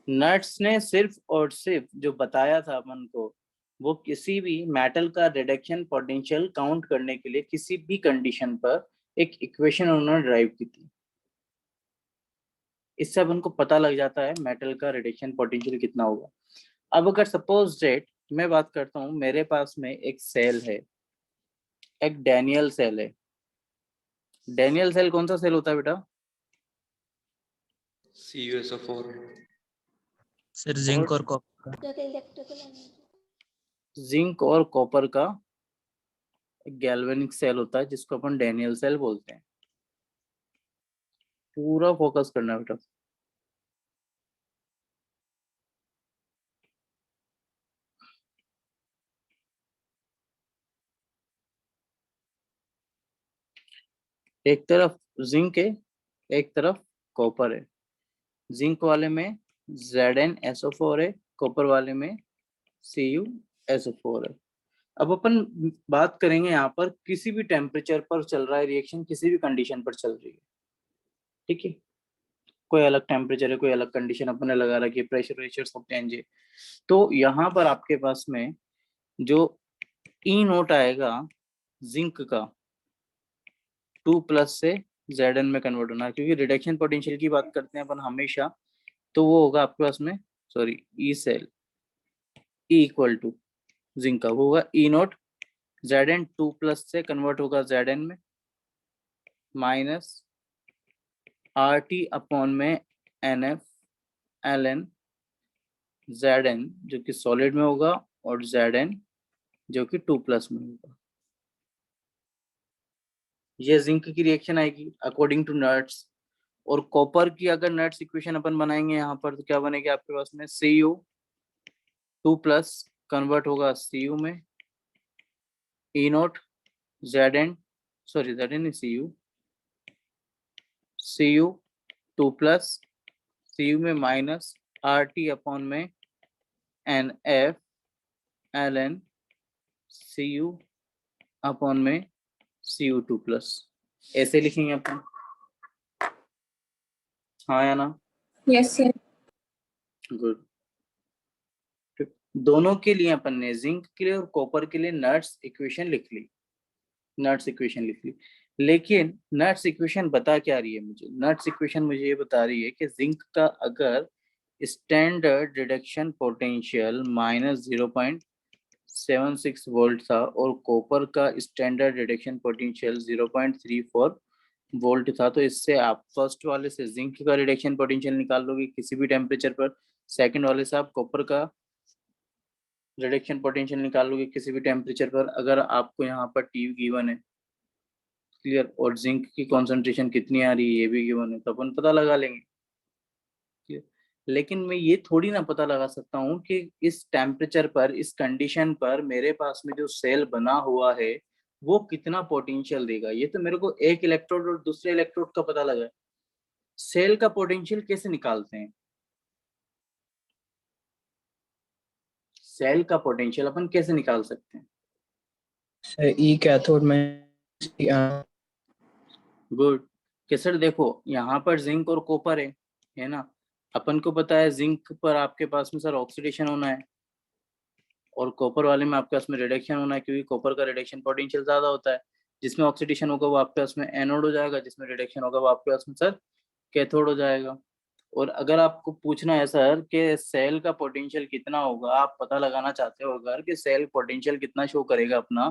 Nuts ने सिर्फ और सिर्फ जो बताया था अपन को, वो किसी भी मेटल का रिडक्शन पोटेंशियल काउंट करने के लिए किसी भी कंडीशन पर एक इक्वेशन उन्होंने ड्राइव की थी। इससे अपन को पता लग जाता है मेटल का रिडक्शन पोटेंशियल कितना होगा। अब अगर सपोज डेट मैं बात करता हूँ, मेरे पास में एक सेल है, एक डैनियल सेल है। डैनियल सेल कौन सा सेल होता है बेटा? CuSO4। सर जिंक और कॉपर का। जिंक और कॉपर का गैल्वेनिक सेल होता है जिसको अपन डैनियल सेल बोलते हैं। पूरा फोकस करना है बेटा। एक तरफ जिंक है, एक तरफ कॉपर है। जिंक वाले में ZnSO4 है, कॉपर वाले में CuSO4 है। अब अपन बात करेंगे यहाँ पर किसी भी टेम्परेचर पर चल रहा है रिएक्शन, किसी भी कंडीशन पर चल रही है, ठीक है। कोई अलग टेम्परेचर है, कोई अलग कंडीशन अपन ने लगा रखी है, प्रेशर वेशर सब चेंज है। तो यहाँ पर आपके पास में जो ई नोट आएगा जिंक का 2+ से Zn में कन्वर्ट होना है, क्योंकि रिडक्शन पोटेंशियल की बात करते हैं अपन हमेशा, तो वो होगा आपके पास में, sorry, E cell E equal to zinc का वो होगा ई नोट Zn 2+ से कन्वर्ट होगा Zn में माइनस RT अपॉन में NF ln Zn जो कि सॉलिड में होगा और Zn जो कि 2+ में होगा। ये जिंक की रिएक्शन आएगी अकॉर्डिंग टू नट्स। और कॉपर की अगर नट्स इक्वेशन अपन बनाएंगे यहाँ पर तो क्या बनेगी आपके पास में, Cu2+ कन्वर्ट होगा Cu में ई नोट Zn, सॉरी Zn नहीं Cu2+ Cu में माइनस RT अपॉन में NF ln Cu अपॉन में Cu2+। ऐसे लिखेंगे अपन, हाँ या ना? Yes sir. गुड। दोनों के लिए अपन ने जिंक के लिए और कॉपर के लिए नट्स इक्वेशन लिख ली। लेकिन नट्स इक्वेशन बता क्या रही है मुझे? नट्स इक्वेशन मुझे ये बता रही है कि जिंक का अगर स्टैंडर्ड रिडक्शन पोटेंशियल -0.76 वोल्ट था और कॉपर का स्टैंडर्ड रिडक्शन पोटेंशियल 0.34 वोल्ट था, तो इससे आप फर्स्ट वाले से जिंक का रिडक्शन पोटेंशियल निकाल लोगे किसी भी टेम्परेचर पर, सेकंड वाले से आप कॉपर का रिडक्शन पोटेंशियल निकाल लोगे किसी भी टेम्परेचर पर। अगर आपको यहाँ पर T गिवन है, क्लियर, और जिंक की कॉन्सेंट्रेशन कितनी आ रही है ये भी गिवन है, तो अपन पता लगा लेंगे, क्लियर। लेकिन मैं ये थोड़ी ना पता लगा सकता हूँ कि इस टेम्परेचर पर, इस कंडीशन पर मेरे पास में जो सेल बना हुआ है वो कितना पोटेंशियल देगा। ये तो मेरे को एक इलेक्ट्रोड और दूसरे इलेक्ट्रोड का पता लगा है। सेल का पोटेंशियल कैसे निकालते हैं? सेल का पोटेंशियल अपन कैसे निकाल सकते हैं? सर ई कैथोड में गुड। कि सर देखो यहाँ पर जिंक और कॉपर है ना। अपन को पता है जिंक पर आपके पास में सर ऑक्सीडेशन होना है और कॉपर वाले में आपके पास में रिडक्शन होना है, क्योंकि कॉपर का रिडक्शन पोटेंशियल ज्यादा होता है। जिसमें ऑक्सीडेशन होगा वो आपके पास में एनोड हो जाएगा, जिसमें रिडक्शन होगा वो आपके पास में सर कैथोड हो जाएगा। और अगर आपको पूछना है सर कि सेल का पोटेंशियल कितना होगा, आप पता लगाना चाहते हो अगर कि सेल पोटेंशियल कितना शो करेगा अपना,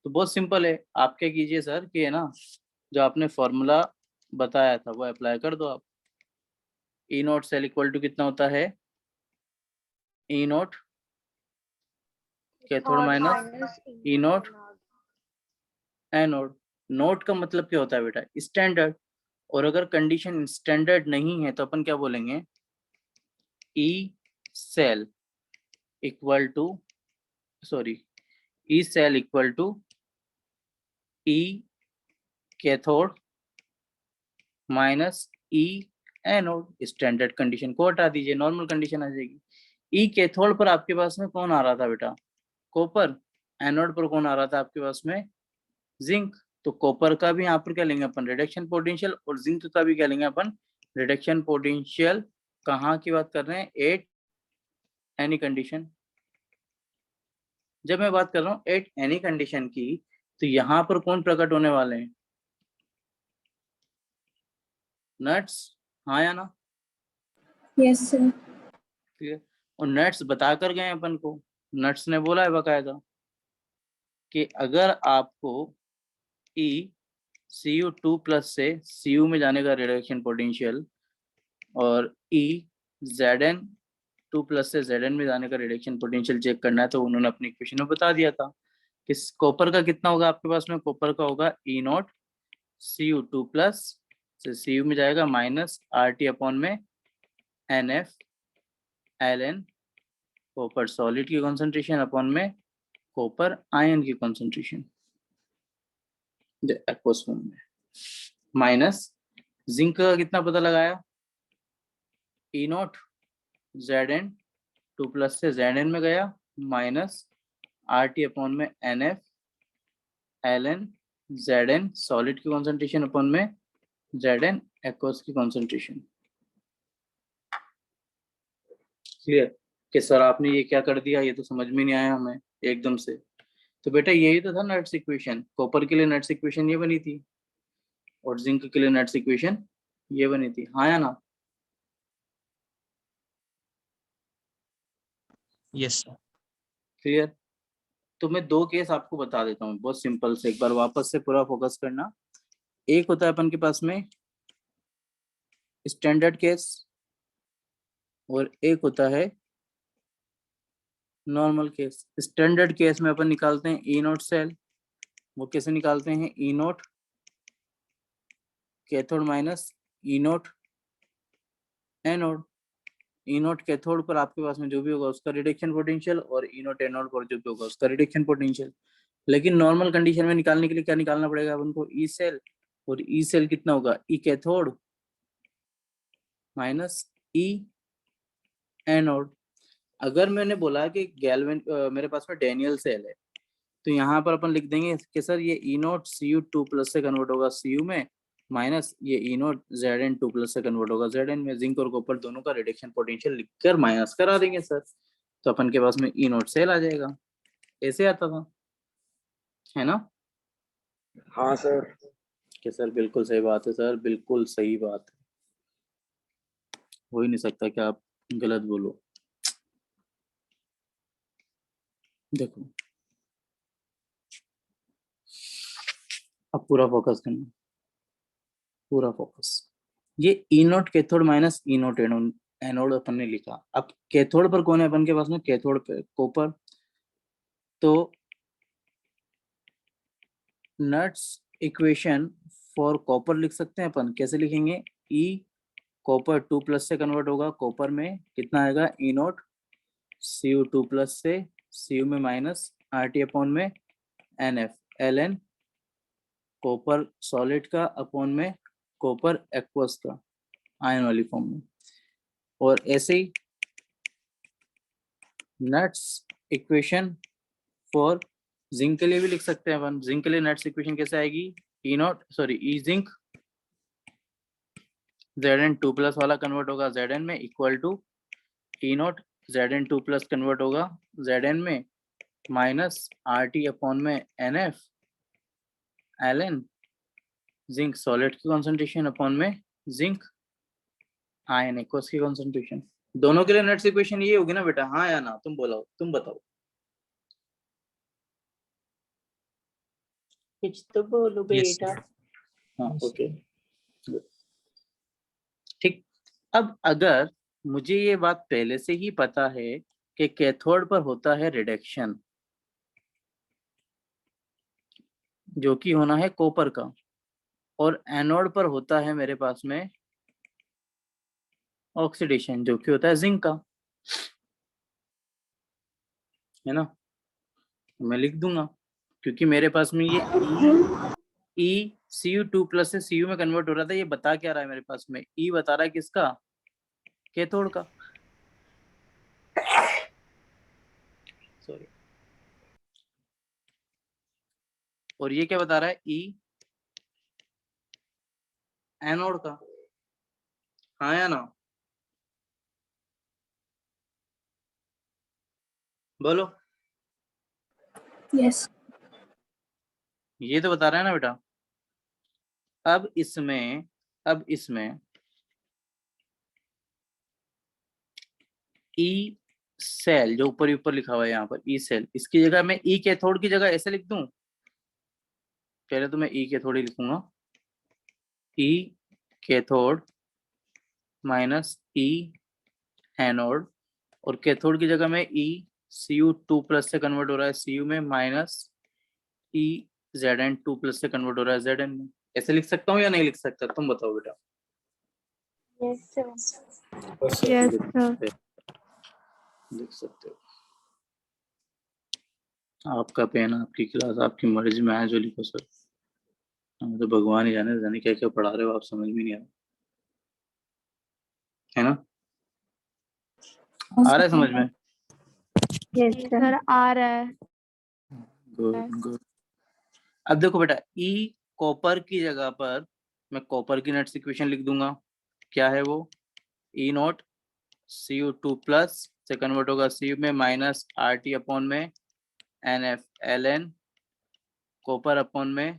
तो बहुत सिंपल है। आप क्या कीजिए सर कि है ना, जो आपने फॉर्मूला बताया था वो अप्लाई कर दो आप। ई नोट सेल इक्वल टू कितना होता है, ई नोट कैथोड माइनस ई नोट एनोड। नोट का मतलब क्या होता है बेटा, स्टैंडर्ड। और अगर कंडीशन स्टैंडर्ड नहीं है तो अपन क्या बोलेंगे, E cell equal to, sorry, E cell equal to E cathode minus E anode. Standard condition को हटा दीजिए, नॉर्मल कंडीशन आ जाएगी। ई कैथोड पर आपके पास में कौन आ रहा था बेटा, कॉपर। एनोड पर कौन आ रहा था आपके पास में, जिंक। तो कॉपर का भी यहाँ पर क्या लेंगे अपन, रिडक्शन पोटेंशियल, और जिंक का भी क्या लेंगे अपन, रिडक्शन पोटेंशियल कहाँ की बात कर रहे हैं? At any condition. जब मैं बात कर रहा हूँ एट एनी कंडीशन की, तो यहाँ पर कौन प्रकट होने वाले हैं? नट्स, हाँ या ना? Yes sir. क्लियर। और नट्स बता कर गए अपन को, नट्स ने बोला है बकायदा कि अगर आपको ई Cu2+ से Cu में जाने का रिडक्शन पोटेंशियल और ई Zn2+ से Zn में जाने का रिडक्शन पोटेंशियल चेक करना है, तो उन्होंने अपनी इक्वेशन में बता दिया था कि कॉपर का कितना होगा आपके पास में? कॉपर का होगा E0 Cu2+ से Cu में जाएगा माइनस RT अपॉन में NF Ln कॉपर सॉलिड की कॉन्सेंट्रेशन अपॉन में कॉपर आयन की कॉन्सेंट्रेशन एक्वस फॉर्म में, माइनस जिंक का कितना पता लगाया? E0 Zn2+ से Zn में गया माइनस RT अपॉन में NF Ln Zn सॉलिड की कॉन्सेंट्रेशन अपॉन में Zn एक्वस की कॉन्सेंट्रेशन। क्लियर कि सर आपने ये क्या कर दिया, ये तो समझ में नहीं आया हमें एकदम से। तो बेटा यही तो था नट्स इक्वेशन। कॉपर के लिए नट्स इक्वेशन ये बनी थी और जिंक के लिए नट्स इक्वेशन ये बनी थी, हाँ या ना? Yes sir. क्लियर। तो मैं दो केस आपको बता देता हूँ बहुत सिंपल से, एक बार वापस से पूरा फोकस करना। एक होता है अपन के पास में स्टैंडर्ड केस और एक होता है नॉर्मल केस। स्टैंडर्ड केस में अपन निकालते हैं E0 सेल। वो कैसे निकालते हैं? E0 cathode minus E0 anode. E0 cathode पर आपके पास में जो भी होगा उसका रिडक्शन पोटेंशियल और E0 एनोड पर जो भी होगा उसका रिडक्शन पोटेंशियल। लेकिन नॉर्मल कंडीशन में निकालने के लिए क्या निकालना पड़ेगा अपन को? E cell. और ई सेल कितना होगा? E cathode minus E anode. अगर मैंने बोला कि गैल्वेन मेरे पास में डैनियल सेल है, तो यहाँ पर अपन लिख देंगे कि सर ये E0 Cu2+ से कन्वर्ट होगा Cu में माइनस ये E0 Zn2+ से कन्वर्ट होगा Zn में। जिंक और कॉपर दोनों का रिडक्शन पोटेंशियल लिखकर माइनस करा देंगे सर, तो अपन के पास में E0 सेल आ जाएगा। ऐसे आता था, है ना? हाँ सर। कि सर बिल्कुल सही बात है सर, बिल्कुल सही बात है, हो ही नहीं सकता कि आप गलत बोलो। देखो अब पूरा फोकस करना, पूरा फोकस। ये E0 cathode minus E0 anode anode अपन ने लिखा। अब कैथोड पर कौन है अपन के पास में? कैथोड पे कॉपर। तो नट्स इक्वेशन फॉर कॉपर लिख सकते हैं अपन। कैसे लिखेंगे? E कॉपर 2+ से कन्वर्ट होगा कॉपर में, कितना आएगा? E0 Cu2+ से Cu में माइनस RT अपॉन में NF Ln कॉपर सॉलिड का अपॉन में कॉपर एक्वस का आयन वाली फॉर्म में। और ऐसे ही नट्स इक्वेशन फॉर जिंक के लिए भी लिख सकते हैं अपन। जिंक के लिए नट्स इक्वेशन कैसे आएगी? ई जिंक Zn2+ वाला कन्वर्ट होगा Zn में equal to E0 Zn2+ convert होगा Zn में माइनस RT अपॉन में NF Ln जिंक सॉलिड की कॉन्सेंट्रेशन अपॉन में जिंक आयन एक्वस की कॉन्सेंट्रेशन। दोनों के लिए नट्स इक्वेशन ये होगी ना बेटा, हाँ या ना? तुम बोलो, तुम बताओ, कुछ तो बोलो यस बेटा। हाँ ओके ठीक। अब अगर मुझे ये बात पहले से ही पता है कि कैथोड पर होता है रिडक्शन जो कि होना है कॉपर का, और एनोड पर होता है मेरे पास में ऑक्सीडेशन जो कि होता है जिंक का, है ना? मैं लिख दूंगा क्योंकि मेरे पास में ये ई Cu2+ से Cu में कन्वर्ट हो रहा था। ये बता क्या रहा है मेरे पास में? ई बता रहा है किसका? कैथोड का। सॉरी। और ये क्या बता रहा है? ई एनोड का, हाँ या ना? बोलो, Yes. ये तो बता रहा है ना बेटा। अब इसमें ई सेल जो ऊपर ऊपर लिखा हुआ है यहाँ पर ई सेल, इसकी जगह मैं ई कैथोड की जगह ऐसे लिख दूं। पहले तो मैं ई कैथोड ही लिखूंगा, ई कैथोड माइनस ई एनोड, और कैथोड की जगह में ई Cu2+ से कन्वर्ट हो रहा है Cu में, माइनस ई Zn2+ से कन्वर्ट हो रहा है Zn में। ऐसे लिख सकता हूँ या नहीं लिख सकता, तुम बताओ बेटा। Yes, sir. Yes, sir. लिख सकते हो, आपका पेन, आपकी क्लास, आपकी मर्जी में आए जो लिखो सर। हमें तो भगवान ही जाने क्या क्या पढ़ा रहे हो आप, समझ में नहीं आ रहा है ना। आ रहा है समझ में? Yes, sir. सर आ रहा है। Good good. अब देखो बेटा, ई कॉपर की जगह पर मैं कॉपर की नेट्स इक्वेशन लिख दूंगा। क्या है वो? ई नॉट Cu2+ से कन्वर्ट होगा Cu में, माइनस RT अपॉन में NF Ln कॉपर अपॉन में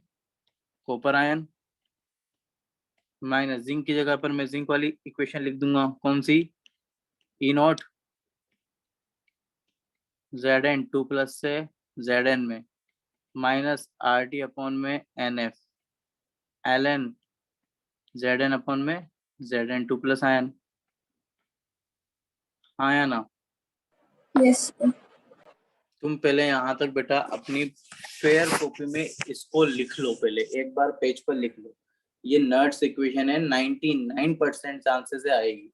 कॉपर आयन, माइनस जिंक की जगह पर मैं जिंक वाली इक्वेशन लिख दूंगा। कौन सी? ई नॉट Zn2+ से Zn में, माइनस RT अपॉन में NF Ln Zn अपॉन में Zn2+ आयन। हाँ या ना? Yes, sir. तुम पहले यहाँ तक बेटा अपनी फेयर कॉपी में इसको लिख लो, पहले एक बार पेज पर लिख लो। ये नर्ड्स इक्वेशन है, 99% चांसेस से आएगी।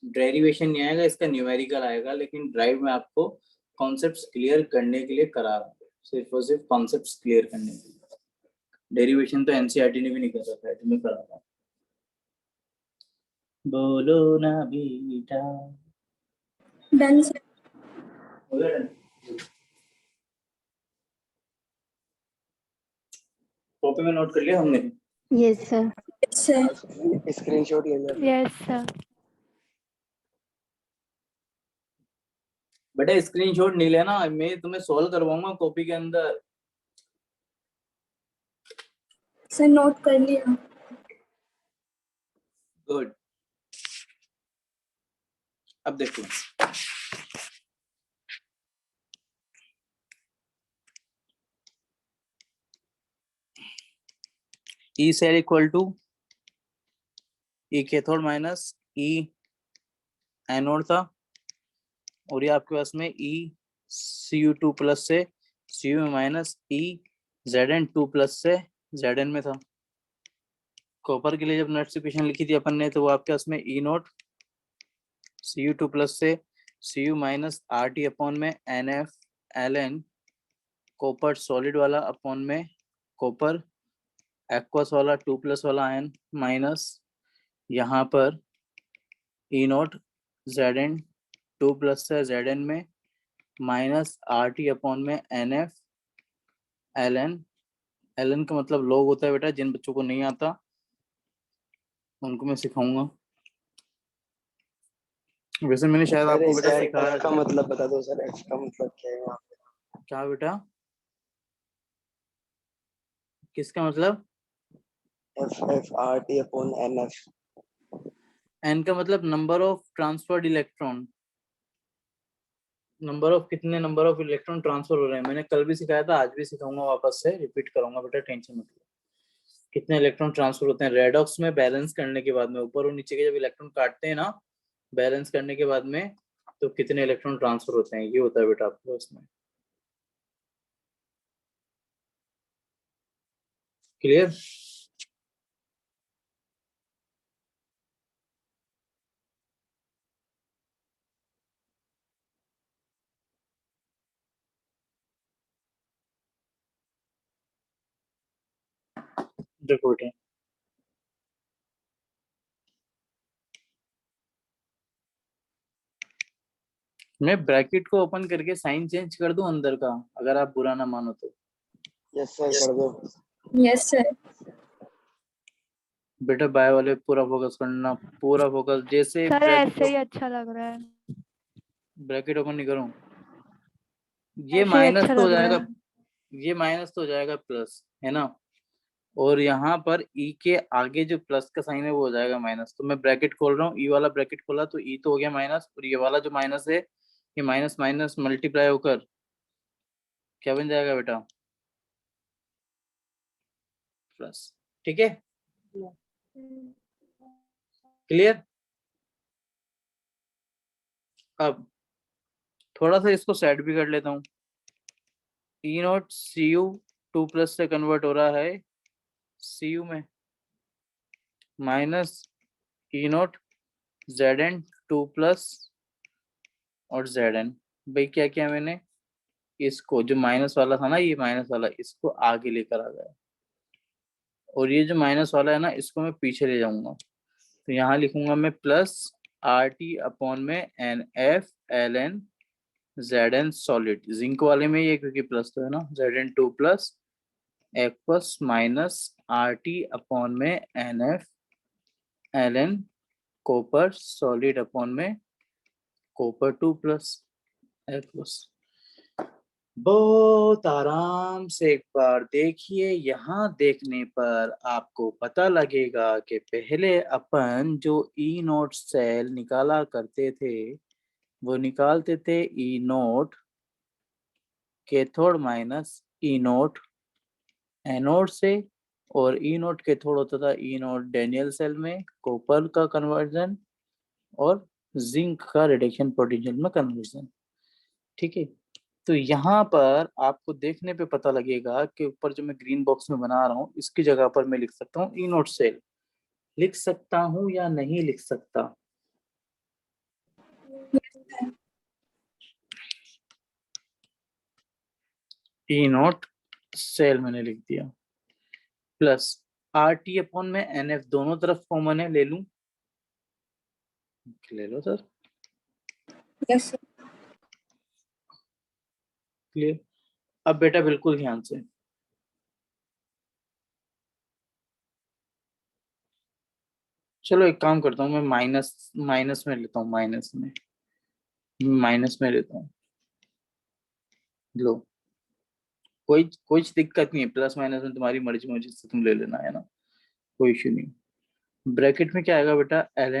डेरिवेशन नहीं आएगा इसका, न्यूमेरिकल आएगा, लेकिन ड्राइव में आपको कॉन्सेप्ट्स क्लियर करने के लिए करा रहा हूं, सिर्फ और सिर्फ कॉन्सेप्ट्स क्लियर करने के लिए। डेरिवेशन तो एनसीईआरटी ने भी नहीं कर रखा है, तुम्हें करा रहा हूं। बोलो ना बेटा। Done, sir. हो गया done? कॉपी में नोट कर लिया हमने? Yes, sir. Yes, sir. Screenshot ले लो। Yes, sir. बेटा स्क्रीनशॉट नहीं लेना, मैं तुम्हें सॉल्व करवाऊंगा कॉपी के अंदर। Sir, note कर लिया. गुड। अब देखो, E cell equal to E cathode minus E anode था, और ये आपके पास में ई Cu2+ से Cu में, माइनस ई Zn2+ से Zn में था। कॉपर के लिए जब नेट इक्वेशन लिखी थी अपन ने, तो वो आपके पास में ई नोट Cu2+ से Cu माइनस RT अपॉन में NF Ln कॉपर सॉलिड वाला अपॉन में कॉपर एक्वस वाला 2+ वाला आयन, माइनस यहाँ पर ई नोट Zn2+ से Zn में, माइनस RT अपॉन में NF Ln। Ln का मतलब लॉग होता है बेटा, जिन बच्चों को नहीं आता उनको मैं सिखाऊंगा। वैसे मैंने शायद सर आपको बेटा सिखाया इसका था। मतलब बता दो सर, इसका मतलब क्या है वहाँ पे? क्या बेटा? किसका मतलब? FFRT upon NF। एन का मतलब number of transferred electron, number of कितने नंबर ऑफ इलेक्ट्रॉन ट्रांसफर हो रहे हैं। मैंने कल भी सिखाया था, आज भी सिखाऊंगा, वापस से रिपीट करूंगा बेटा, टेंशन मत लो। कितने इलेक्ट्रॉन ट्रांसफर होते हैं रेडॉक्स में बैलेंस करने के बाद में, ऊपर और नीचे के जब इलेक्ट्रॉन काटते हैं ना बैलेंस करने के बाद में, तो कितने इलेक्ट्रॉन ट्रांसफर होते हैं, ये होता है बेटा आपके पास में। क्लियर? देखो बेटा, मैं ब्रैकेट को ओपन करके साइन चेंज कर दूं अंदर का, अगर आप बुरा ना मानो तो। यस सर कर दो। Yes, sir. बेटा बाय वाले पूरा फोकस करना, पूरा फोकस। जैसे सर ब्रैकेट ऐसे ही अच्छा लग रहा है। ब्रैकेट ओपन नहीं करूं, ये ऐसे ही माइनस अच्छा तो हो लग रहा जाएगा, है। ये माइनस तो हो जाएगा प्लस, है ना, और यहाँ पर ई के आगे जो प्लस का साइन है वो हो जाएगा माइनस। तो मैं ब्रैकेट खोल रहा हूँ, ई वाला ब्रैकेट खोला तो ई तो हो गया माइनस, और ये वाला जो माइनस है ये माइनस माइनस मल्टीप्लाई होकर क्या बन जाएगा बेटा, प्लस। ठीक है, क्लियर। अब थोड़ा सा इसको सेट भी कर लेता हूँ। ई नॉट सी यू 2+ से कन्वर्ट हो रहा है सी यू में, minus E naught Z N 2+ और जेड एन। भाई क्या किया मैंने, इसको जो माइनस वाला था ना, ये माइनस वाला इसको आगे लेकर आ गया, और ये जो माइनस वाला है ना इसको मैं पीछे ले जाऊंगा। तो यहाँ लिखूंगा मैं प्लस आर टी अपॉन में N F L N Z N solid, zinc वाले में ये क्योंकि प्लस तो है ना, Z N 2+ aqueous minus R T upon में N F L N copper solid upon में कॉपर 2+ एक्वस। बहुत आराम से एक बार देखिए, यहाँ देखने पर आपको पता लगेगा कि पहले अपन जो ई नोट सेल निकाला करते थे वो निकालते थे ई नोट कैथोड माइनस ई नोट एनोड से, और ई नोट कैथोड होता था ई नोट डैनियल सेल में कॉपर का कन्वर्जन और जिंक का रिडक्शन पोटेंशियल में कन्वर्जन। ठीक है, तो यहाँ पर आपको देखने पे पता लगेगा कि ऊपर जो मैं ग्रीन बॉक्स में बना रहा हूँ इसकी जगह पर मैं लिख सकता हूँ ई नोट सेल। लिख सकता हूँ या नहीं लिख सकता? ई नोट सेल मैंने लिख दिया, प्लस आर टी अपॉन में एन एफ, दोनों तरफ कॉमन है, ले लूं, ले लो सर, यस सर। क्लियर। अब बेटा बिल्कुल ध्यान से, चलो एक काम करता हूँ, मैं माइनस माइनस में लेता हूँ, माइनस में लेता हूँ। लो, कोई कोई दिक्कत नहीं है, प्लस माइनस में तुम्हारी मर्जी, मुझे से तुम ले लेना, है ना, कोई इश्यू नहीं। ब्रैकेट में क्या आएगा बेटा, L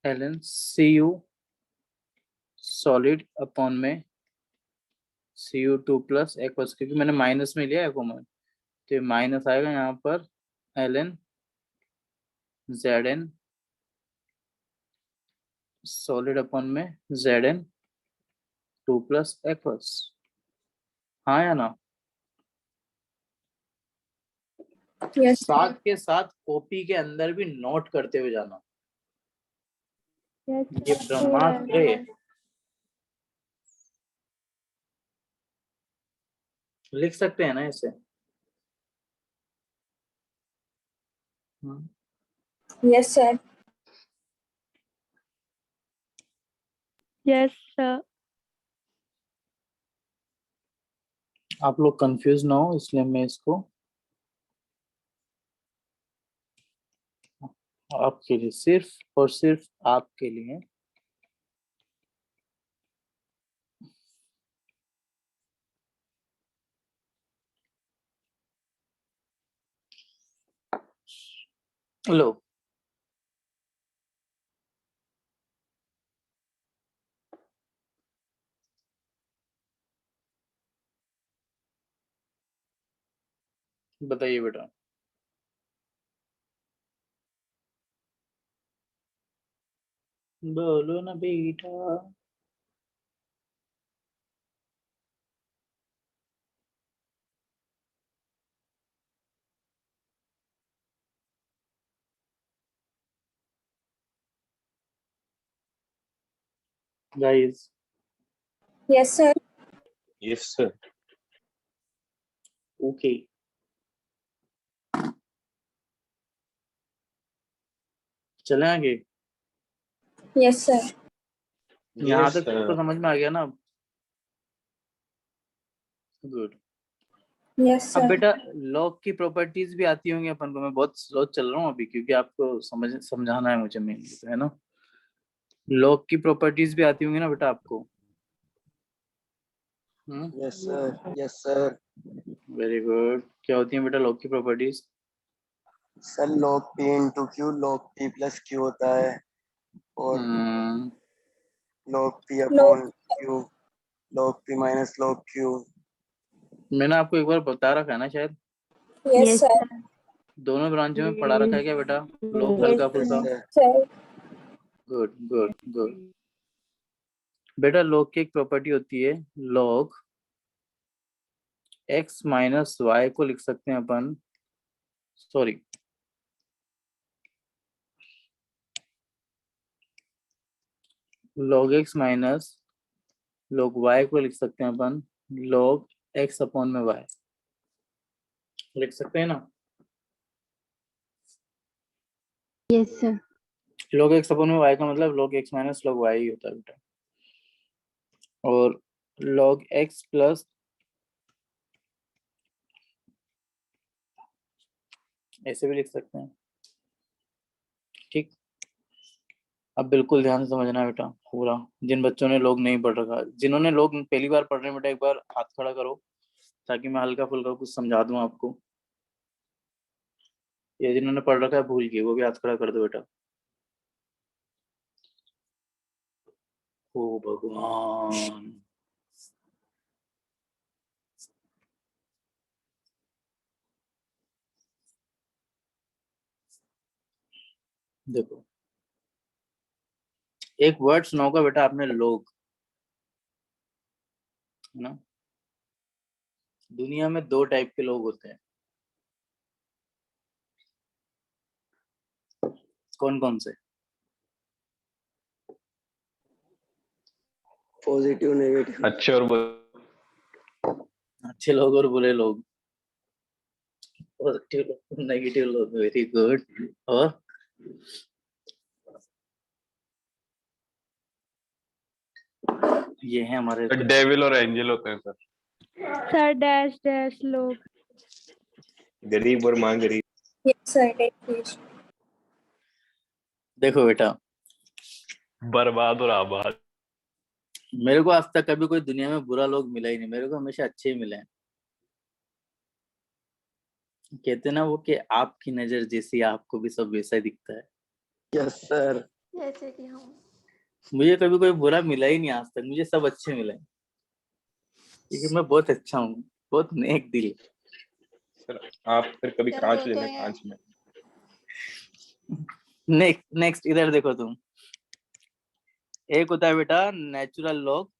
N C U solid upon में Cu2+ एक्वस, क्योंकि मैंने माइनस में लिया है कॉमन, तो ये माइनस आएगा यहाँ पर Ln Zn सॉलिड अपॉन में Zn 2+ एक्वस। हाँ या ना? यस साथ के साथ कॉपी के अंदर भी नोट करते हुए जाना, ये ब्रह्मास्त्र है, लिख सकते हैं ना इसे? Yes sir. Yes sir. आप लोग कंफ्यूज ना हो इसलिए मैं इसको आपके लिए, सिर्फ और सिर्फ आपके लिए लो। बताइए बेटा, बोलो ना बेटा। Guys, yes sir. Yes, sir. Okay, चलें आगे। Yes sir. यहाँ Yes, तक सबको sir. समझ में आ गया ना? गुड। यस अब सर। बेटा लॉग की प्रॉपर्टीज भी आती होंगी अपन को, मैं बहुत स्लो चल रहा हूँ अभी क्योंकि आपको समझाना है मुझे मेनली, तो है ना। लॉग की प्रॉपर्टीज भी आती होंगी ना बेटा आपको? Yes sir, yes sir. Very good. क्या होती है बेटा लॉग की properties? Sir log p into Q log p plus Q होता है, और log p upon Q log p minus log q। मैंने आपको एक बार बता रखा है ना शायद, Yes, Yes, sir. sir. दोनों ब्रांचों में पढ़ा रखा है क्या बेटा? लॉग Yes, हल्का यस फुल्का। Sir. sir. Good good good. बेटा लॉग की एक प्रॉपर्टी होती है, लॉग x माइनस वाई को लिख सकते हैं अपन, sorry log x minus log y को लिख सकते हैं अपन log x अपॉन में y, लिख सकते हैं ना? Yes, sir. log x upon में y का मतलब log x minus log y ही होता है बेटा। और log x प्लस ऐसे भी लिख सकते हैं, ठीक। अब बिल्कुल ध्यान से समझना बेटा पूरा, जिन बच्चों ने लोग नहीं पढ़ रखा, जिन्होंने लोग पहली बार पढ़ रहे हैं बेटा एक बार हाथ खड़ा करो ताकि मैं हल्का फुल्का कुछ समझा दूं आपको। ये जिन्होंने पढ़ रखा है भूल गए वो भी हाथ खड़ा कर दो बेटा। ओ भगवान, देखो एक वर्ड सुनाओगा बेटा आपने, लोग, है ना? दुनिया में दो टाइप के लोग होते हैं, कौन कौन से? Positive negative. अच्छे और बुरे। अच्छे लोग और बुरे लोग। पॉजिटिव लोग, नेगेटिव लोग, वेरी गुड। और ये है हमारे डेविल और एंजल होते हैं सर। Sir, dash dash लोग. गरीब और मां गरीब। Yes, sir. Please. देखो बेटा, बर्बाद और आबाद। मेरे को आज तक कभी कोई दुनिया में बुरा लोग मिला ही नहीं, मेरे को हमेशा अच्छे ही मिले हैं। कहते ना वो कि आपकी नजर जैसी आपको भी सब वैसा ही दिखता है। Yes sir. जैसे कि हम। मुझे कभी कोई बुरा मिला ही नहीं आज तक, मुझे सब अच्छे मिले हैं, क्योंकि मैं बहुत अच्छा हूँ, बहुत नेक दिल। सर आप फिर कभी कांच लेना, कांच में। नेक्स्ट इधर देखो तुम, एक होता है बेटा नेचुरल लॉग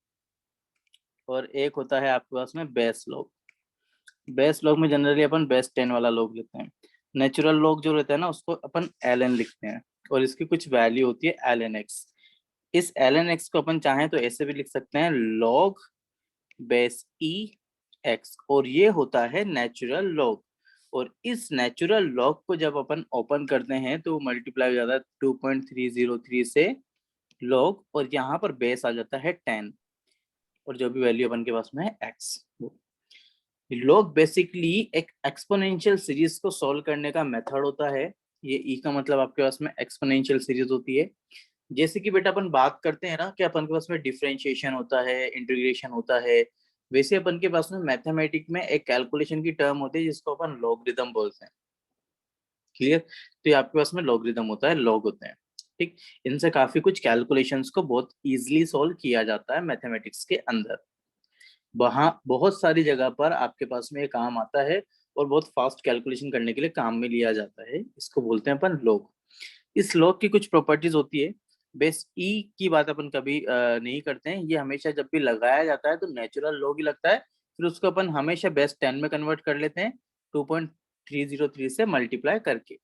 और एक होता है आपके पास में बेस लॉग। बेस लॉग में जनरली अपन बेस 10 वाला लॉग लेते हैं। नेचुरल लॉग जो रहता है ना उसको अपन ln लिखते हैं और इसकी कुछ वैल्यू होती है ln x। इस ln x को अपन चाहें तो ऐसे भी लिख सकते हैं log बेस e x, और ये होता है नेचुरल लॉग। और इस नेचुरल लॉग को जब अपन ओपन करते हैं तो मल्टीप्लाई हो जाता है 2.303 से लॉग, और यहाँ पर बेस आ जाता है 10 और जो भी वैल्यू अपन के पास में है x। लॉग बेसिकली एक एक्सपोनेंशियल सीरीज को सॉल्व करने का मेथड होता है। ये e का मतलब आपके पास में एक्सपोनेंशियल सीरीज होती है। जैसे कि बेटा अपन बात करते हैं ना कि अपन के पास में डिफरेंशिएशन होता है, इंटीग्रेशन होता है, वैसे अपन के पास में मैथमेटिक में एक कैलकुलेशन की टर्म होती है जिसको अपन लॉगरिथम बोलते हैं। क्लियर? तो ये आपके पास में लॉगरिथम होता है, लॉग होते हैं, ठीक। इनसे काफी कुछ कैलकुलेशंस को बहुत इजीली सॉल्व किया जाता है मैथमेटिक्स के अंदर। वहाँ बहुत सारी जगह पर आपके पास में ये काम आता है और बहुत फास्ट कैलकुलेशन करने के लिए काम में लिया जाता है, इसको बोलते हैं अपन लॉग। इस लॉग की कुछ प्रॉपर्टीज होती है। बेस ई की बात अपन कभी नहीं करते हैं, ये हमेशा जब भी लगाया जाता है तो नेचुरल लॉग ही लगता है, फिर उसको अपन हमेशा बेस 10 में कन्वर्ट कर लेते हैं 2.303 से मल्टीप्लाई करके,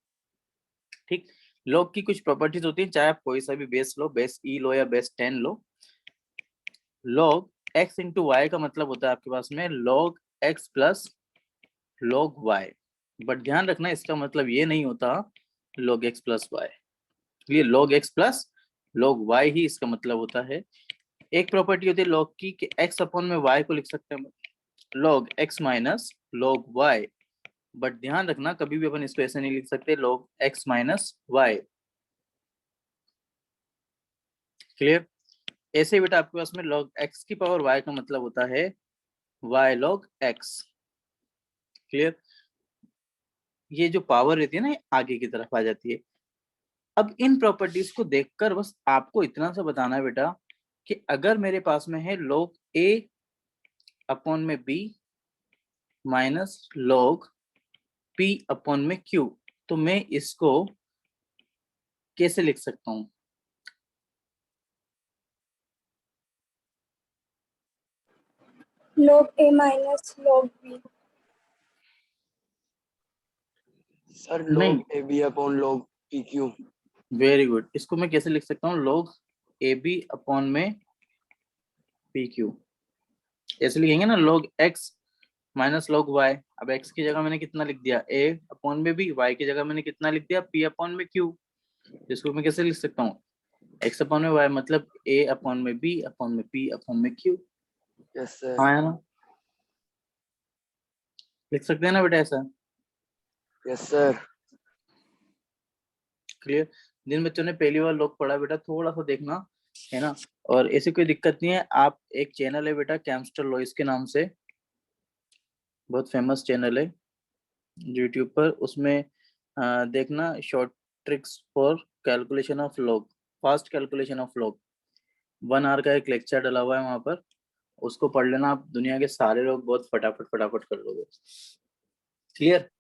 ठीक। लॉग की कुछ प्रॉपर्टीज होती है, चाहे आप कोई सा भी बेस लो, बेस ई लो या बेस 10 लो। लॉग x इंटू वाई का मतलब होता है आपके पास में log x plus log y, but ध्यान रखना इसका मतलब ये नहीं होता log x प्लस y, ये log x plus log y ही इसका मतलब होता है। एक प्रॉपर्टी होती है log की कि x अपॉन में y को लिख सकते हैं log x minus log y, but ध्यान रखना कभी भी अपन इसको ऐसे नहीं लिख सकते log x minus y। Clear? ऐसे बेटा आपके पास में log x की पावर y का मतलब होता है y log x। क्लियर? ये जो पावर रहती है ना आगे की तरफ आ जाती है। अब इन प्रॉपर्टीज को देखकर बस आपको इतना सा बताना है बेटा कि अगर मेरे पास में है log a अपॉन में b minus log p upon में q, तो मैं इसको कैसे लिख सकता हूं? log a minus log b. Sir नहीं, log ab upon log pq। Very good. इसको मैं कैसे लिख सकता हूँ? log ab अपॉन में pq। ऐसे लिखेंगे ना, log x minus log y। अब x की जगह मैंने कितना लिख दिया? a अपॉन में b। y की जगह मैंने कितना लिख दिया? p अपॉन में q। इसको मैं कैसे लिख सकता हूँ? x अपॉन में y मतलब a अपॉन में b अपॉन में p अपॉन में q। Yes sir. हाँ है ना? लिख सकते हैं ना बेटा ऐसा? Yes sir. क्लियर? जिन बच्चों ने पहली बार log पढ़ा बेटा थोड़ा सा देखना, है ना? और ऐसी कोई दिक्कत नहीं है। आप एक चैनल है बेटा केमिस्टर लॉइस के नाम से, बहुत फेमस चैनल है यूट्यूब पर, उसमें देखना short tricks for calculation of log, fast calculation of log. 1 hour का एक लेक्चर डला हुआ है वहां पर, उसको पढ़ लेना। आप दुनिया के सारे लोग बहुत फटाफट फटाफट कर लोगे। क्लियर?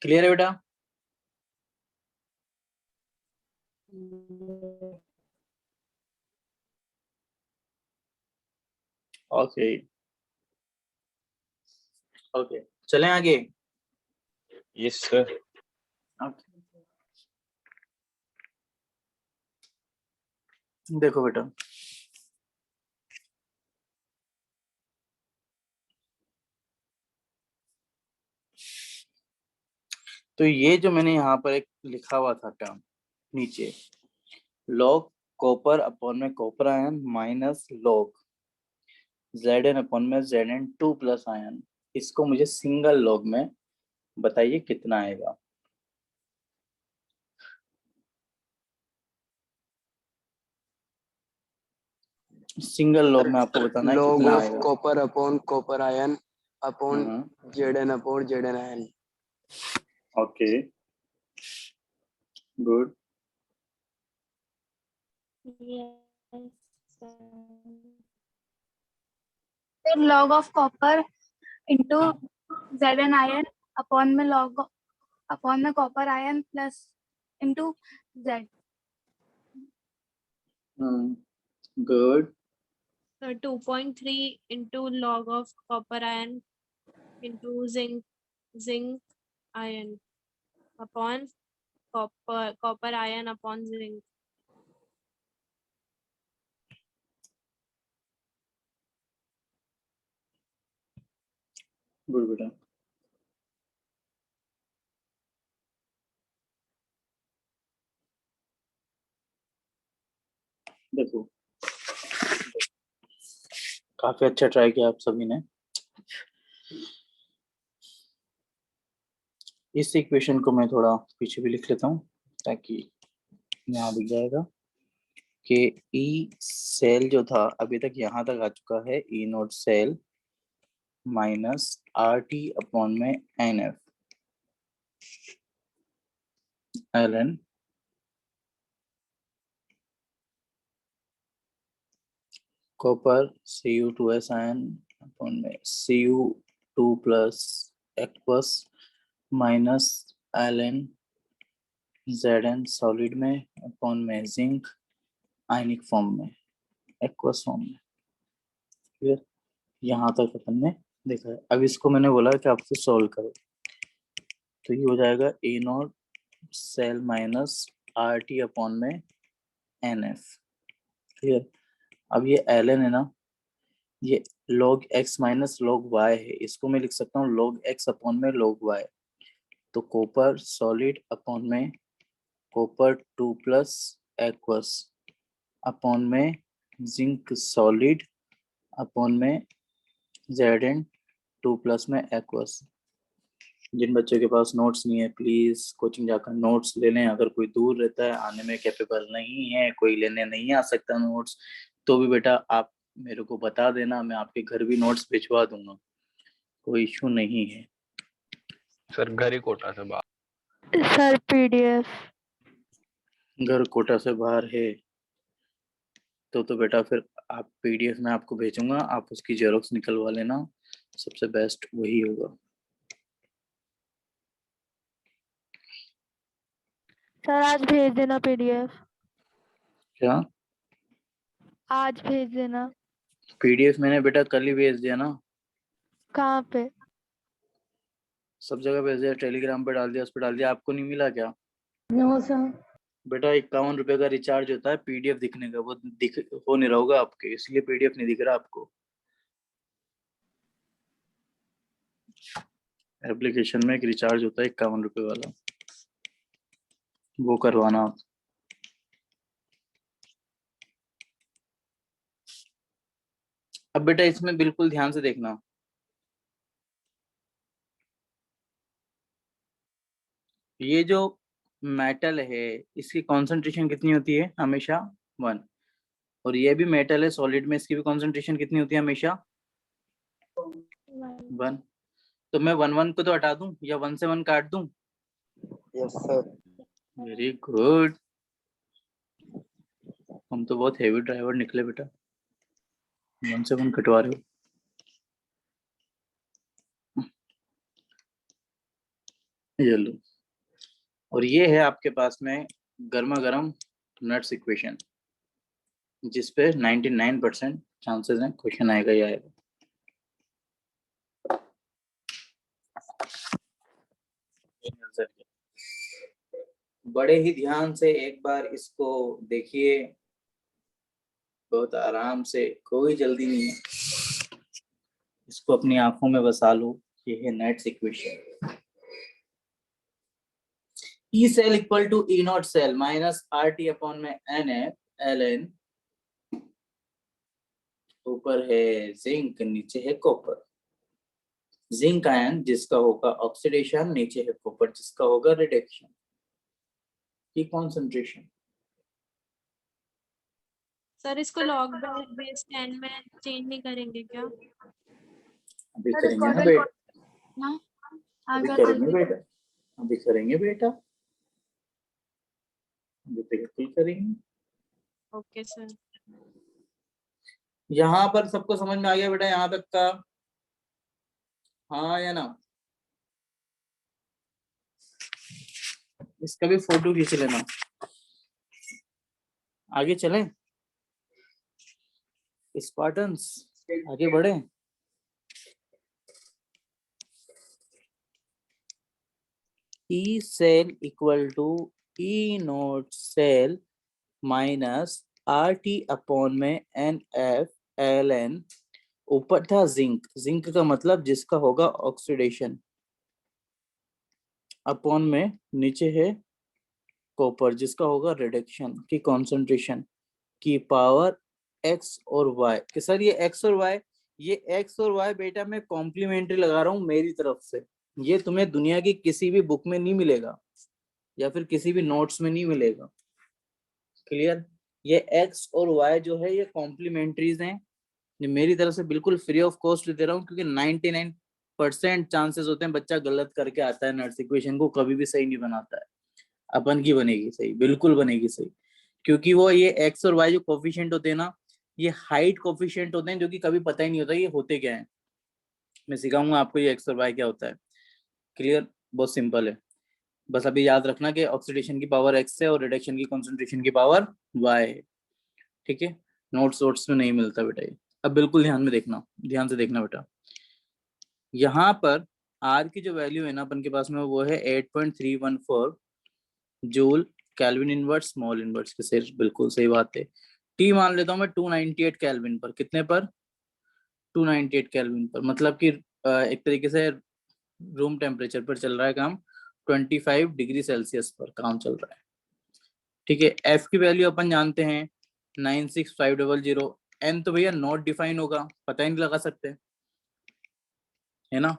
क्लियर है बेटा? ओके ओके, चलें आगे। Yes sir. देखो बेटा, तो ये जो मैंने यहाँ पर एक लिखा हुआ था टर्म नीचे, लॉग कॉपर अपॉन में copper ion minus log Zn upon में Zn2 प्लस आयन, इसको मुझे सिंगल लॉग में बताइए कितना आएगा? सिंगल लॉग में आपको बताना है log कितना of आएगा। copper upon copper ion upon hmm, Zn upon Zn ion। Okay good. Yes, sir. Sir, log of copper into Zn ion upon में log upon में copper ion plus into Z. Good. So 2.3 into log of copper ion into zinc ion upon copper ion upon zinc. Good बेटा। देखो काफी अच्छा try किया आप सभी ने। इस इक्वेशन को मैं थोड़ा पीछे भी लिख लेता हूँ ताकि यहाँ दिख जाएगा कि ई सेल जो था अभी तक यहाँ तक आ चुका है, E naught cell minus R T upon में N F L N copper Cu2s ion upon में Cu2 plus aqueous minus L N Zn solid में अपॉन में जिंक आयनिक फॉर्म में, एक्वस फॉर्म में। क्लियर? यहाँ तक अपन ने देखा है। अब इसको मैंने बोला कि आपसे सॉल्व करो, तो ये हो जाएगा E naught cell minus R T upon में एन एफ। क्लियर? अब ये एल एन है ना, ये log x minus log y है, इसको मैं लिख सकता हूँ log x अपॉन में log y। तो कॉपर सॉलिड अपॉन में कॉपर 2 प्लस एक्वस अपॉन में जिंक सॉलिड अपॉन में Zn 2 प्लस में एक्वस। जिन बच्चों के पास नोट्स नहीं है प्लीज कोचिंग जाकर नोट्स ले लें। अगर कोई दूर रहता है, आने में कैपेबल नहीं है, कोई लेने नहीं आ सकता नोट्स, तो भी बेटा आप मेरे को बता देना, मैं आपके घर भी नोट्स भिजवा दूंगा, कोई इशू नहीं है। सर घर ही कोटा से बाहर। Sir PDF. घर कोटा से बाहर है तो बेटा फिर आप पीडीएफ में आपको भेजूंगा, आप उसकी जेरोक्स निकलवा लेना, सबसे बेस्ट वही होगा। सर आज भेज देना पीडीएफ। क्या आज भेज देना। पीडीएफ मैंने बेटा कल ही भेज दिया ना, कहाँ पे? सब जगह भेज दिया, टेलीग्राम पे डाल दिया, उस पर डाल दिया, आपको नहीं मिला क्या? No sir. बेटा 51 रुपए का रिचार्ज होता है पीडीएफ दिखने का, वो दिख हो नहीं रहा होगा आपके, इसलिए पीडीएफ नहीं दिख रहा आपको। एप्लीकेशन में एक रिचार्ज होता है 51 रुपए वाला, वो करवाना आप। अब बेटा इसमें बिल्कुल ध्यान से देखना, ये जो मेटल है इसकी कंसंट्रेशन कितनी होती है? हमेशा 1। और ये भी मेटल है सॉलिड में, इसकी भी कंसंट्रेशन कितनी होती है? हमेशा 1। तो मैं 1 को तो हटा दूं या 1 से 1 काट दूं? Yes sir. वेरी गुड, हम तो बहुत हेवी ड्राइवर निकले बेटा, 1 से 1 कटवा रहे हो। ये लो, और ये है आपके पास में गर्मा गर्म नट्स इक्वेशन, जिसपे 99% चांसेस हैं क्वेश्चन आएगा ही आएगा। बड़े ही ध्यान से एक बार इसको देखिए, बहुत आराम से, कोई जल्दी नहीं है, इसको अपनी आंखों में बसा लो। ये है nuts equation, E cell equal to E naught cell minus RT upon में NF ln, ऊपर है जिंक, नीचे है कॉपर। जिंक आयन जिसका होगा ऑक्सीडेशन, नीचे है कॉपर जिसका होगा रिडक्शन की कॉन्सेंट्रेशन। सर इसको लॉग बेस 10 में चेंज नहीं करेंगे क्या? अभी करेंगे ना बेटा, ना अभी अगर करेंगे बेटा, अभी करेंगे बेटा, अभी बिल्कुल करेंगे। Okay sir. यहाँ पर सबको समझ में आ गया बेटा यहाँ तक का? हाँ या ना? इसका भी फोटो खींच लेना। आगे चलें स्पार्टन्स, आगे बढ़े। E cell equal to E naught cell minus RT upon में NF ln, ऊपर था जिंक, जिंक का मतलब जिसका होगा ऑक्सीडेशन, अपॉन में नीचे है कॉपर जिसका होगा रिडक्शन की कॉन्सेंट्रेशन की पावर x और y। कि सर ये x और y, ये x और y बेटा मैं कॉम्प्लीमेंट्री लगा रहा हूं मेरी तरफ से, ये तुम्हें दुनिया की किसी भी बुक में नहीं मिलेगा या फिर किसी भी नोट्स में नहीं मिलेगा। क्लियर? ये x और y जो है ये कॉम्प्लीमेंट्रीज हैं, ये मेरी तरफ से बिल्कुल फ्री ऑफ कॉस्ट दे रहा हूँ, क्योंकि 99% चांसेस होते हैं बच्चा गलत करके आता है, नट्स इक्वेशन को कभी भी सही नहीं बनाता है। अपन की बनेगी सही, बिल्कुल बनेगी सही, क्योंकि वो ये एक्स और वाई जो कोफिशिएंट होते हैं ना, ये हाइट कोफिशिएंट होते हैं जो कि कभी पता ही नहीं होता ये होते क्या है। मैं सिखाऊंगा आपको ये एक्स और वाई क्या होता है। क्लियर? बहुत सिंपल है, बस अभी याद रखना कि ऑक्सीडेशन की पावर एक्स है और रिडक्शन की कॉन्सेंट्रेशन की पावर वाई है। ठीक है, नोट्स में नहीं मिलता बेटा ये। अब बिल्कुल ध्यान में देखना, ध्यान से देखना बेटा, यहाँ पर आर की जो वैल्यू है ना अपन के पास में वो है 8.314 joule kelvin inverse small inverse के से, बिल्कुल सही बात है। टी मान लेता हूँ मैं 298 केल्विन पर, कितने पर? 298 केल्विन पर, मतलब कि एक तरीके से रूम टेम्परेचर पर चल रहा है काम, 25 डिग्री सेल्सियस पर काम चल रहा है। ठीक है, एफ की वैल्यू अपन जानते हैं 96500, एन तो भैया नॉट डिफाइन होगा, पता ही नहीं लगा सकते, है ना,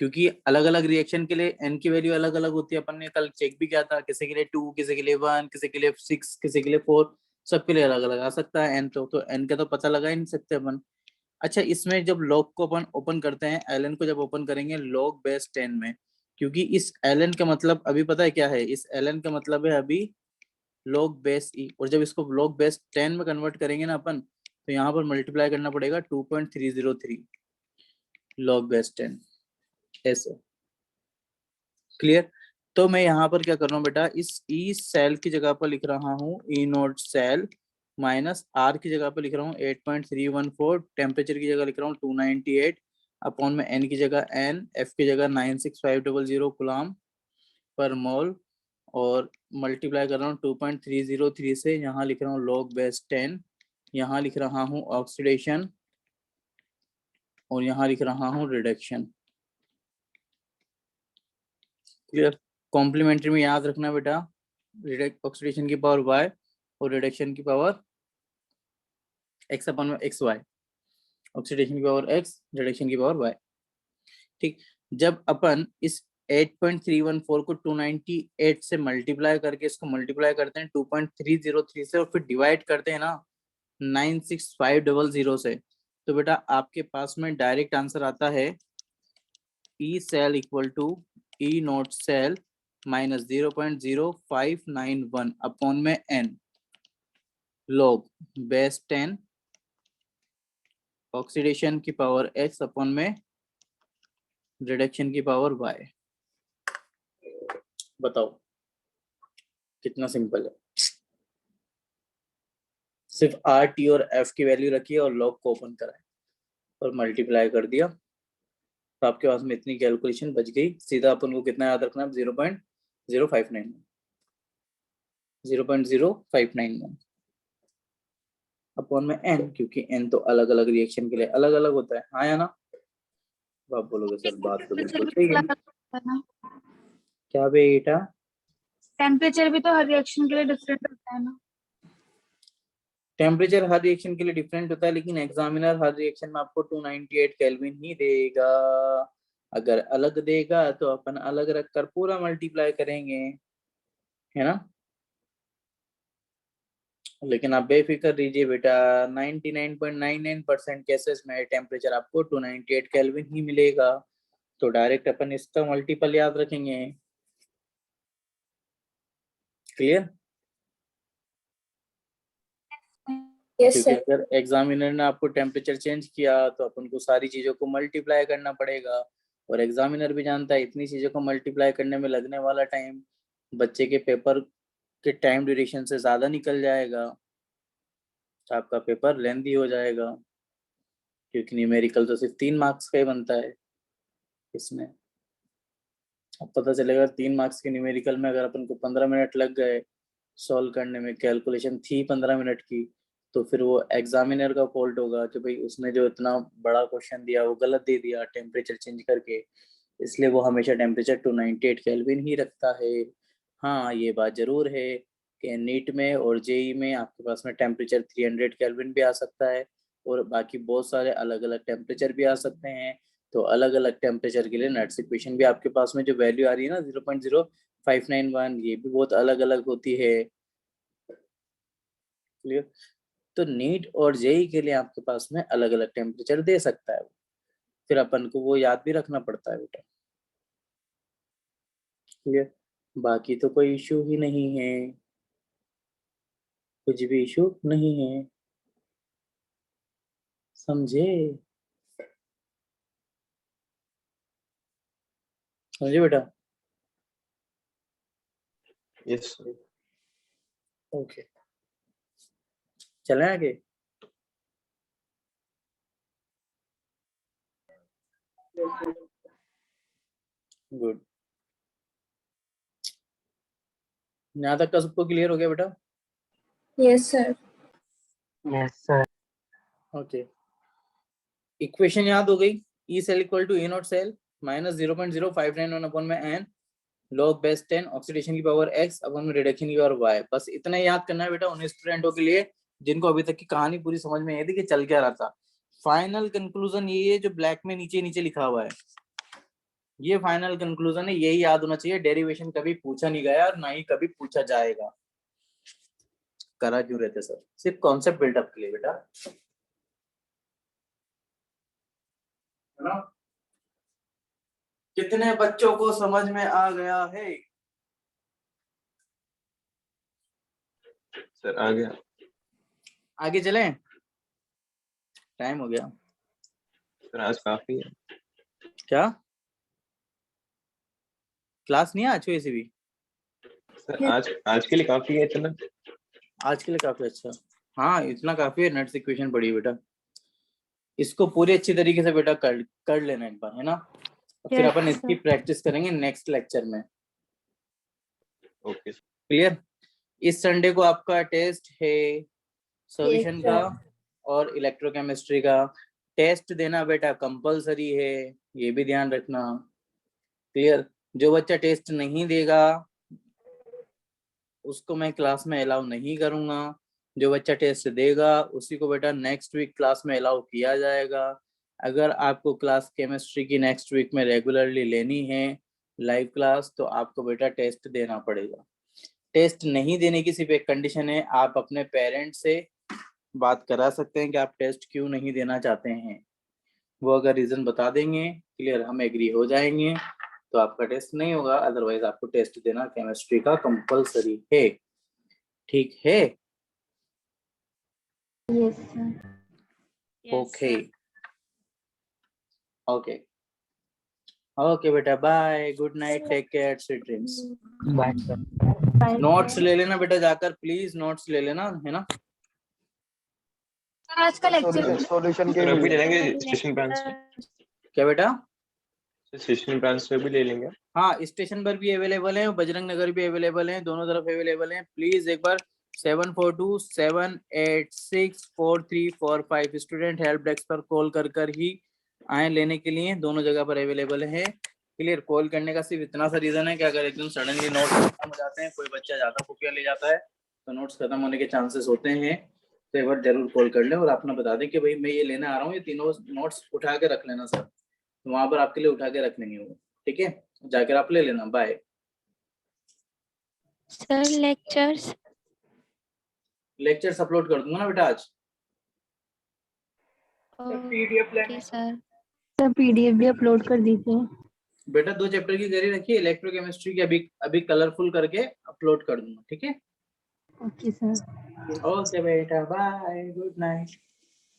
क्योंकि अलग अलग रिएक्शन के लिए n की वैल्यू अलग अलग होती है। अपन ने कल चेक भी किया था, किसी के लिए 2, किसी के लिए 1, किसी के लिए 6, किसी के लिए 4, सबके लिए अलग अलग आ सकता है n। तो n का तो पता लगा ही नहीं सकते अपन। अच्छा, इसमें जब log को अपन ओपन करते हैं, ln को जब ओपन करेंगे log बेस 10 में, क्योंकि इस ln का मतलब अभी पता है क्या है, इस ln का मतलब है अभी log बेस e, और जब इसको log बेस 10 में कन्वर्ट करेंगे ना अपन, तो यहाँ पर मल्टीप्लाई करना पड़ेगा 2.303 log बेस 10 ऐसे। क्लियर? तो मैं यहाँ पर क्या कर रहा हूँ बेटा, इस ई सेल की जगह पर लिख रहा हूँ ई नोट सेल माइनस आर की जगह पर लिख रहा हूँ 8.314, टेम्परेचर की जगह लिख रहा हूँ 298 अपॉन में एन की जगह एन, एफ की जगह 96500 कूलम पर मोल, और मल्टीप्लाई कर रहा हूँ 2.303 से, यहाँ लिख रहा हूँ log बेस 10, यहाँ लिख रहा हूँ ऑक्सीडेशन, और यहाँ लिख रहा हूँ रिडक्शन। क्लियर? कॉम्प्लीमेंट्री में याद रखना बेटा, ऑक्सीडेशन की पावर y और रिडक्शन की पावर x अपन एक्स वाई, ऑक्सीडेशन की पावर x, रिडक्शन की पावर y। ठीक, जब अपन इस 8.314 को 298 से मल्टीप्लाई करके इसको मल्टीप्लाई करते हैं 2.303 से, और फिर डिवाइड करते हैं ना 96500 से, तो बेटा आपके पास में डायरेक्ट आंसर आता है E cell equal to E naught cell minus 0.0591 upon में n log बेस 10 ऑक्सीडेशन की पावर x अपॉन में रिडक्शन की पावर y। बताओ कितना सिंपल है। सिर्फ r, t और f की वैल्यू रखी है और log को ओपन कराए और मल्टीप्लाई कर दिया, तो आपके पास में इतनी कैलकुलेशन बच गई। सीधा अपन को कितना याद रखना है, 0.0591 अपॉन में n, क्योंकि n तो अलग अलग रिएक्शन के लिए अलग अलग होता है। हाँ या ना? आप बोलोगे सर बात तो बिल्कुल ठीक है। क्या बेटा? टेम्परेचर भी तो हर रिएक्शन के लिए डिफरेंट होता है ना। टेम्परेचर हर रिएक्शन के लिए डिफरेंट होता है, लेकिन एग्जामिनर हर रिएक्शन में आपको 298 केल्विन ही देगा। अगर अलग देगा तो अपन अलग रखकर पूरा मल्टीप्लाई करेंगे, है ना? लेकिन आप बेफिक्र रहिए बेटा, 99.99% केसेस में टेम्परेचर आपको 298 केल्विन ही मिलेगा। तो डायरेक्ट अपन इसका मल्टीपल याद रखेंगे। क्लियर? यस क्योंकि सर। अगर एग्जामिनर ने आपको टेम्परेचर चेंज किया तो अपन को सारी चीजों को मल्टीप्लाई करना पड़ेगा, और एग्जामिनर भी जानता है इतनी चीजों को मल्टीप्लाई करने में लगने वाला टाइम बच्चे के पेपर के टाइम ड्यूरेशन से ज्यादा निकल जाएगा, तो आपका पेपर लेंथी हो जाएगा, क्योंकि न्यूमेरिकल तो सिर्फ 3 मार्क्स का ही बनता है। इसमें अब पता चलेगा 3 मार्क्स के न्यूमेरिकल में अगर अपन को 15 मिनट लग गए सॉल्व करने में, कैलकुलेशन थी 15 मिनट की, तो फिर वो एग्जामिनर का फॉल्ट होगा कि भाई उसने जो इतना बड़ा क्वेश्चन दिया वो गलत दे दिया टेम्परेचर चेंज करके। इसलिए वो हमेशा टेम्परेचर 298 केल्विन ही रखता है। हाँ, ये बात जरूर है कि नीट में और जेई में आपके पास में टेम्परेचर 300 केल्विन भी आ सकता है, और बाकी बहुत सारे अलग अलग टेम्परेचर भी आ सकते हैं। तो अलग अलग टेम्परेचर के लिए नट्स इक्वेशन भी आपके पास में जो वैल्यू आ रही है ना 0.0591, ये भी बहुत अलग अलग होती है। क्लियर? तो नीट और जेई के लिए आपके पास में अलग अलग टेम्परेचर दे सकता है, फिर अपन को वो याद भी रखना पड़ता है बेटा। क्लियर? बाकी तो कोई इशू ही नहीं है, कुछ भी इशू नहीं है, समझे? समझे बेटा? यस ओके, चलें आगे। गुड, यहाँ तक का सबको क्लियर हो गया बेटा? Yes sir. Yes sir. Okay, equation याद हो गई। E cell equal to E naught cell minus 0.0591 upon में एन log बेस 10 ऑक्सीडेशन की पावर x अपॉन में रिडक्शन की पावर y। बस इतना याद करना है बेटा उन स्टूडेंटों के लिए जिनको अभी तक की कहानी पूरी समझ में आई थी कि चल क्या रहा था। फाइनल कंक्लूजन ये है जो ब्लैक में नीचे नीचे लिखा हुआ है, ये फाइनल कंक्लूजन है, यही याद होना चाहिए, डेरिवेशन कभी पूछा नहीं गया और ना ही कभी पूछा जाएगा। करा क्यों रहते सर, सिर्फ कॉन्सेप्ट बिल्डअप के लिए बेटा, है ना। कितने बच्चों को समझ में आ गया है? सर आ गया। आगे चलें, टाइम हो गया। सर आज काफी है। क्या क्लास नहीं है आज वैसे भी? सर आज के लिए काफी है इतना। आज के लिए काफी अच्छा, हाँ इतना काफी है। नेट इक्वेशन पढ़ी बेटा, इसको पूरी अच्छी तरीके से बेटा कर लेना एक बार, है ना। फिर अपन इसकी प्रैक्टिस करेंगे नेक्स्ट लेक्चर में। Okay clear. इस संडे को आपका टेस्ट है सॉल्यूशन Yes, का sir. और इलेक्ट्रोकेमिस्ट्री का। टेस्ट देना बेटा कंपलसरी है, ये भी ध्यान रखना। क्लियर। जो बच्चा टेस्ट नहीं देगा उसको मैं क्लास में अलाउ नहीं करूंगा, जो बच्चा टेस्ट देगा उसी को बेटा नेक्स्ट वीक क्लास में अलाउ किया जाएगा। अगर आपको क्लास केमिस्ट्री की नेक्स्ट वीक में रेगुलरली लेनी है लाइव क्लास, तो आपको बेटा टेस्ट देना पड़ेगा। टेस्ट नहीं देने की सिर्फ एक कंडीशन है, आप अपने पेरेंट्स से बात करा सकते हैं कि आप टेस्ट क्यों नहीं देना चाहते हैं। वो अगर रीजन बता देंगे, क्लियर, हम एग्री हो जाएंगे तो आपका टेस्ट नहीं होगा, अदरवाइज आपको टेस्ट देना केमिस्ट्री का कंपलसरी है। ठीक है? Yes, sir. Okay okay okay बेटा, bye, good night, take care, sweet dreams. Bye sir. Notes ले लेना बेटा जाकर, प्लीज नोट्स ले लेना, है ना। आज का लेक्चर सॉल्यूशन के सर अभी ले लिए लेंगे स्टेशन ब्रांच से। क्या बेटा? स्टेशन ब्रांच से भी ले लेंगे। हाँ स्टेशन पर भी अवेलेबल है, बजरंग नगर भी अवेलेबल है, दोनों तरफ अवेलेबल है। प्लीज एक बार 7427864345 स्टूडेंट हेल्प डेस्क पर कॉल कर ही आए लेने के लिए, दोनों जगह पर अवेलेबल है। क्लियर। कॉल करने का सिर्फ इतना सा रीजन है कि अगर एकदम सडनली नोट्स खत्म हो जाते हैं, कोई बच्चा ज्यादा कॉपियां ले जाता है तो नोट्स खत्म होने के चांसेस होते हैं, तो एक बार जरूर कॉल कर ले और अपना बता दें कि भाई मैं ये लेने आ रहा हूँ, ये तीनों नोट्स उठा के रख लेना सर, तो वहां पर आपके लिए उठा के रख लेंगे वो। ठीक है, जाकर आप ले लेना। बाय। सर लेक्चर्स अपलोड कर दूंगा ना बेटा आज। Okay sir. सर PDF भी अपलोड कर दीजिए। बेटा 2 चैप्टर की जारी रखिए, इलेक्ट्रोकेमिस्ट्री की अभी कलरफुल करके अपलोड कर दूंगा। ठीक है, ओके सर। ओके बेटा, बाय, गुड नाइट।